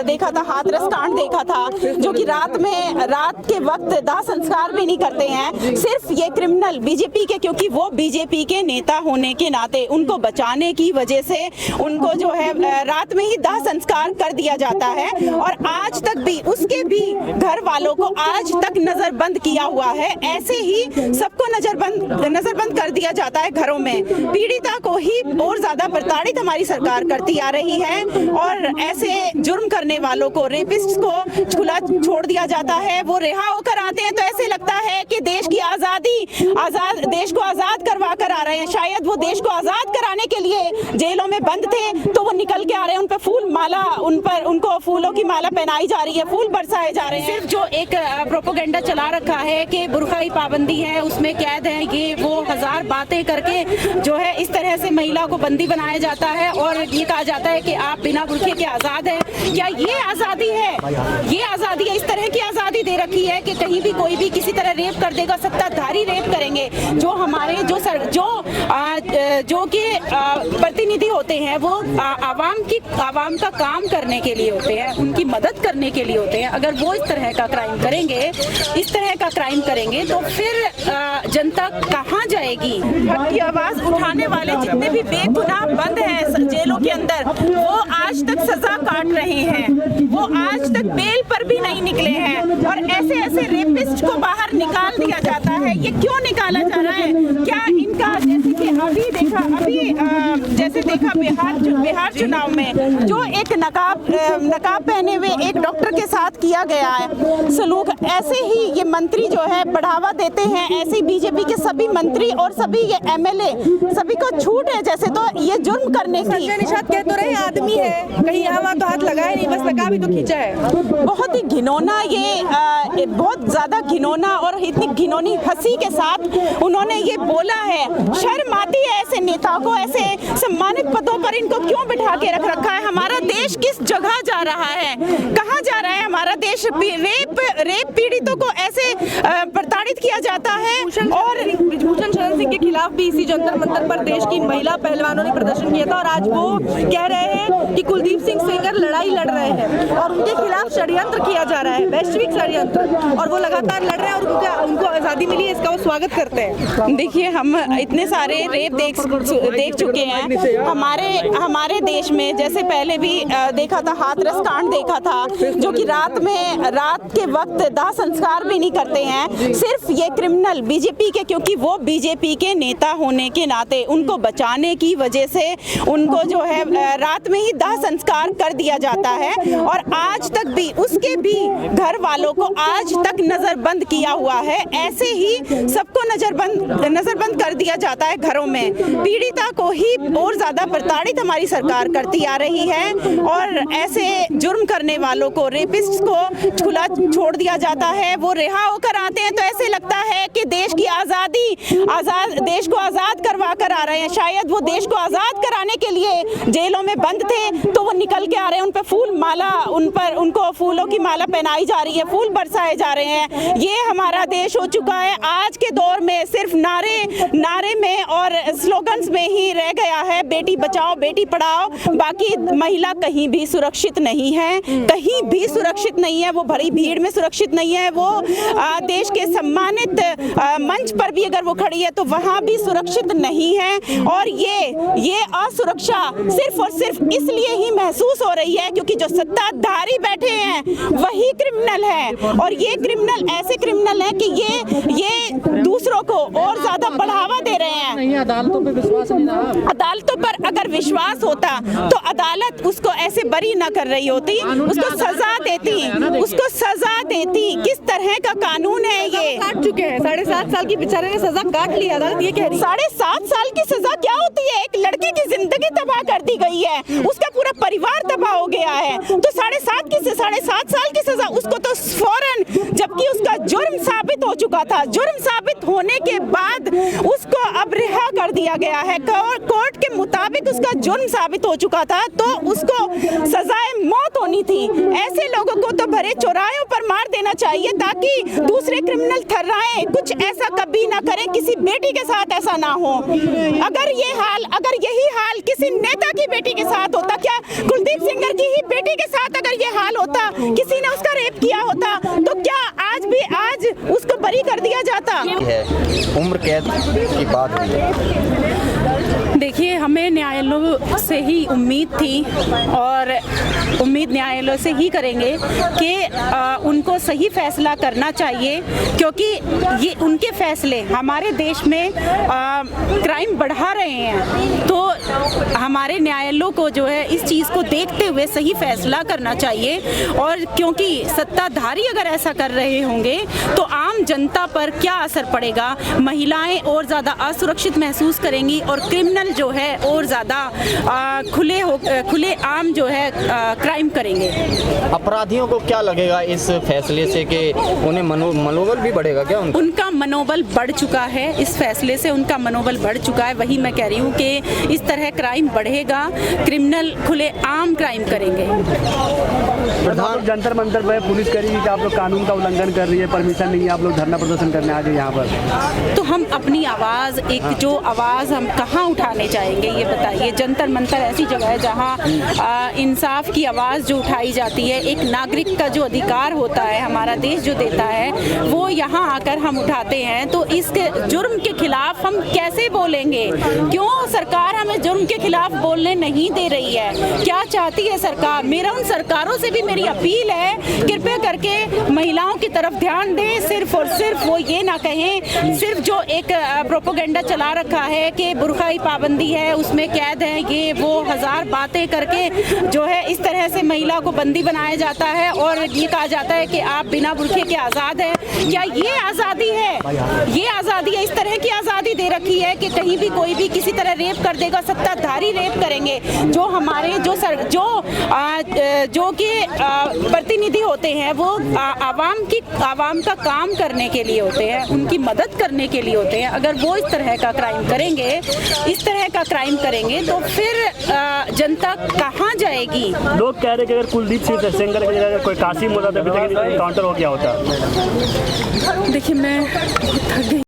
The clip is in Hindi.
देखा था, हाथरस कांड देखा था, जो कि रात के वक्त दाह संस्कार भी नहीं करते हैं। सिर्फ ये क्रिमिनल बीजेपी के, क्योंकि वो बीजेपी के नेता होने के नाते उनको बचाने की वजह से उनको जो है रात में ही दाह संस्कार कर दिया जाता है, और आज तक भी उसके भी घर वालों को आज तक नजरबंद किया हुआ है। ऐसे ही सबको नजरबंद कर दिया जाता है घरों में। पीड़िता को ही और ज्यादा प्रताड़ित हमारी सरकार करती आ रही है, और ऐसे जुर्म करने वालों को, रेपिस्ट को खुला छोड़ दिया जाता है। वो रिहा होकर आते हैं तो ऐसे लगता है कि देश की देश को आजाद करवा कर आ रहे हैं। शायद वो देश को आजाद कराने के लिए जेलों में बंद थे, तो वो निकल के आ रहे हैं। उन पर फूल माला, उनको फूलों की माला पहनाई जा रही है, फूल बरसाए जा रहे हैं। सिर्फ जो एक प्रोपेगेंडा चला रखा है कि बुर्का की पाबंदी है, उसमें कैद है, ये वो हजार बातें करके जो है इस तरह से महिला को बंदी बनाया जाता है, और ये कहा जाता है कि आप बिना बुर्के के आजाद हैं। क्या ये आजादी है? ये आजादी है? इस तरह की आजादी दे रखी है कि कहीं भी कोई भी किसी तरह रेप कर देगा, सत्ताधारी रेप करेंगे। जो हमारे जो कि प्रतिनिधि होते हैं, वो आवाम का काम करने के लिए होते हैं, उनकी मदद करने के लिए होते हैं। अगर वो इस तरह का क्राइम करेंगे तो फिर जनता कहाँ जाएगी? हक की आवाज उठाने वाले जितने भी बेगुनाह बंद हैं जेलों के अंदर, वो आज तक सजा काट रहे हैं, वो आज तक बेल पर भी नहीं निकले हैं, और ऐसे रेपिस्ट को बाहर निकाल दिया जाता है। ये क्यों निकाला जा रहा है? क्या इनका, जैसे कि जैसे देखा बिहार चुनाव में जो एक नकाब पहने हुए एक डॉक्टर के साथ किया गया है सलूक, ऐसे ही ये मंत्री जो है बढ़ावा देते हैं। ऐसे ही बीजेपी के सभी मंत्री और सभी ये एमएलए, सभी को छूट है जैसे तो ये जुर्म करने की। निशात कह तो रहे आदमी है, कहीं यहाँ तो हाथ लगाया नहीं, बस नकाब ही तो खींचा है। बहुत ही घिनौना, ये बहुत ज्यादा घिनौना, और इतनी घिनौनी हंसी के साथ उन्होंने ये बोला है। शर्म आती है ऐसे नेता को, ऐसे सम्मानित पदों पर इनको क्यों बिठा के रख रखा है? हमारा देश किस जगह जा रहा है? कहाँ जा रहा है हमारा देश? रेप पीड़ितों को ऐसे प्रताड़ित किया जाता है। और भूषण शरण सिंह के खिलाफ भी इसी जंतर मंतर पर देश की महिला पहलवानों ने प्रदर्शन किया था, और आज वो कह रहे हैं कि कुलदीप सिंह सेंगर लड़ाई लड़ रहे हैं और उनके खिलाफ षड्यंत्र किया जा रहा है, वैश्विक षड्यंत्र, और वो लगातार लड़ रहे हैं, और उनको आजादी मिली है, इसका वो स्वागत करते हैं। देखिए, हम इतने सारे रेप देख चुके हैं हमारे देश में। जैसे पहले भी देखा था, हाथरस कांड देखा था, जो कि रात के वक्त दाह संस्कार भी नहीं करते हैं। सिर्फ ये क्रिमिनल बीजेपी के, क्योंकि वो बीजेपी के नेता होने के नाते उनको बचाने की वजह से उनको जो है रात में ही दाह संस्कार कर दिया जाता है, और आज तक भी उसके भी घर वालों को आज तक नजरबंद किया हुआ है। ऐसे ही सबको नजरबंद कर दिया जाता है घरों में। पीड़िता को ही और ज्यादा प्रताड़ित हमारी सरकार करती आ रही है, और ऐसे जुर्म करने वालों को, रेपिस्ट को खुला छोड़ दिया जाता है। वो रिहा होकर आते हैं तो ऐसे लगता है कि देश की देश को आजाद करवा कर आ रहे हैं। शायद वो देश को आजाद कराने के लिए जेलों में बंद थे, तो वो निकल के आ रहे हैं। उन पर फूल माला, उनको फूलों की माला पहनाई जा रही है, फूल बरसाए जा रहे हैं। ये हमारा देश हो चुका है आज के दौर में सिर्फ नारे में और स्लोगन्स में ही रह गया है। बेटी बचाओ, बेटी पढ़ाओ, बाकी महिला कहीं भी सुरक्षित नहीं है, कहीं भी सुरक्षित नहीं है। वो भरी भीड़ में सुरक्षित नहीं है, वो देश के सम्मानित मंच पर भी अगर वो खड़ी है तो वहां भी सुरक्षित नहीं है। और ये असुरक्षा सिर्फ और सिर्फ इसलिए ही महसूस हो रही है क्योंकि जो सत्ताधारी बैठे हैं वही क्रिमिनल है, और ये क्रिमिनल ऐसे क्रिमिनल हैं कि ये दूसरों को और ज्यादा बढ़ावा दे रहे हैं। नहीं, अदालतों पे विश्वास नहीं रहा। अदालतों पर अगर विश्वास होता तो अदालत उसको ऐसे बरी न कर रही होती, उसको सजा देती। किस तरह का कानून है ये? काट चुके हैं, 7.5 साल की बेचारे ने सजा काट ली। अदालत ये कह रही है 7.5 साल की सजा क्या होती है? एक लड़के की जिंदगी तबाह कर दी गई है, उसका पूरा परिवार तबाह हो गया है, तो 7.5 साल की सजा उसको तो फौरन, जबकि उसका जुर्म साबित हो चुका था। जुर्म साबित होने के बाद उसको अब रिहा कर दिया गया है। कोर्ट के मुताबिक उसका जुर्म साबित हो चुका था, तो उसको सजाए मौत होनी थी। ऐसे लोगों को तो भरे चौराहों पर मार देना चाहिए ताकि दूसरे क्रिमिनल थर्राएं कुछ ऐसा कभी ना करें, किसी बेटी के साथ ऐसा ना हो। अगर यही हाल किसी नेता की बेटी के साथ होता, क्या कुलदीप सेंगर की ही बेटी के साथ अगर ये हाल होता, किसी ने उसका रेप किया होता, तो क्या आज उसको बरी कर दिया जाता? है उम्र कैद की बात हुई है। देखिए, हमें न्यायालयों से ही उम्मीद थी और उम्मीद न्यायालयों से ही करेंगे कि उनको सही फैसला करना चाहिए, क्योंकि ये उनके फैसले हमारे देश में क्राइम बढ़ा रहे हैं। तो हमारे न्यायालयों को जो है इस चीज़ को देखते हुए सही फैसला करना चाहिए, और क्योंकि सत्ताधारी अगर ऐसा कर रहे होंगे तो आम जनता पर क्या असर पड़ेगा। महिलाएं और ज़्यादा असुरक्षित महसूस करेंगी और क्रिमिनल जो है और ज़्यादा खुले आम जो है क्राइम करेंगे। अपराधियों को क्या लगेगा इस फैसले से कि उन्हें मनोबल भी बढ़ेगा क्या? उनका मनोबल बढ़ चुका है, इस फैसले से उनका मनोबल बढ़ चुका है। वही मैं कह रही हूँ कि इस तरह क्राइम बढ़ेगा, क्रिमिनल खुले आम क्राइम करेंगे। प्रधान जंतर मंतर पर पुलिस कह रही है कि आप लोग कानून का उल्लंघन कर रही है, परमिशन नहीं है, आप लोग धरना प्रदर्शन करने आ गए यहाँ पर। तो हम अपनी आवाज़, जो आवाज़ हम कहाँ उठाने जाएंगे ये बताइए। जंतर मंतर ऐसी जगह है जहाँ इंसाफ की आवाज़ जो उठाई जाती है, एक नागरिक का जो अधिकार होता है, हमारा देश जो देता है, वो यहाँ आकर हम उठाते हैं। तो इसके जुर्म के खिलाफ हम कैसे बोलेंगे? क्यों सरकार हमें जुर्म के खिलाफ बोलने नहीं दे रही है? क्या चाहती है सरकार? मेरा उन सरकारों से भी मेरी अपील है, कृपया करके महिलाओं की तरफ ध्यान दें। सिर्फ और सिर्फ वो ये ना कहें, सिर्फ जो एक प्रोपोगेंडा चला रखा है कि बुर्का की पाबंदी है, उसमें कैद है, ये वो हजार बातें करके जो है इस तरह से महिला को बंदी बनाया जाता है और ये कहा जाता है कि आप बिना बुर्के के आज़ाद हैं। क्या ये आज़ादी है? ये आज़ादी है? इस तरह की आज़ादी दे रखी है कि कहीं भी कोई भी किसी तरह रेप कर देगा, सत्ताधारी रेप करेंगे। जो हमारे जो कि प्रतिनिधि होते हैं वो आवाम का काम करने के लिए होते हैं, उनकी मदद करने के लिए होते हैं। अगर वो इस तरह का क्राइम करेंगे तो फिर जनता कहाँ जाएगी? लोग कह रहे कि अगर कुलदीप सिंह सेंगर की जगह कोई कासिम होता तो काउंटर हो गया होता। देखिए, मैं थक गई।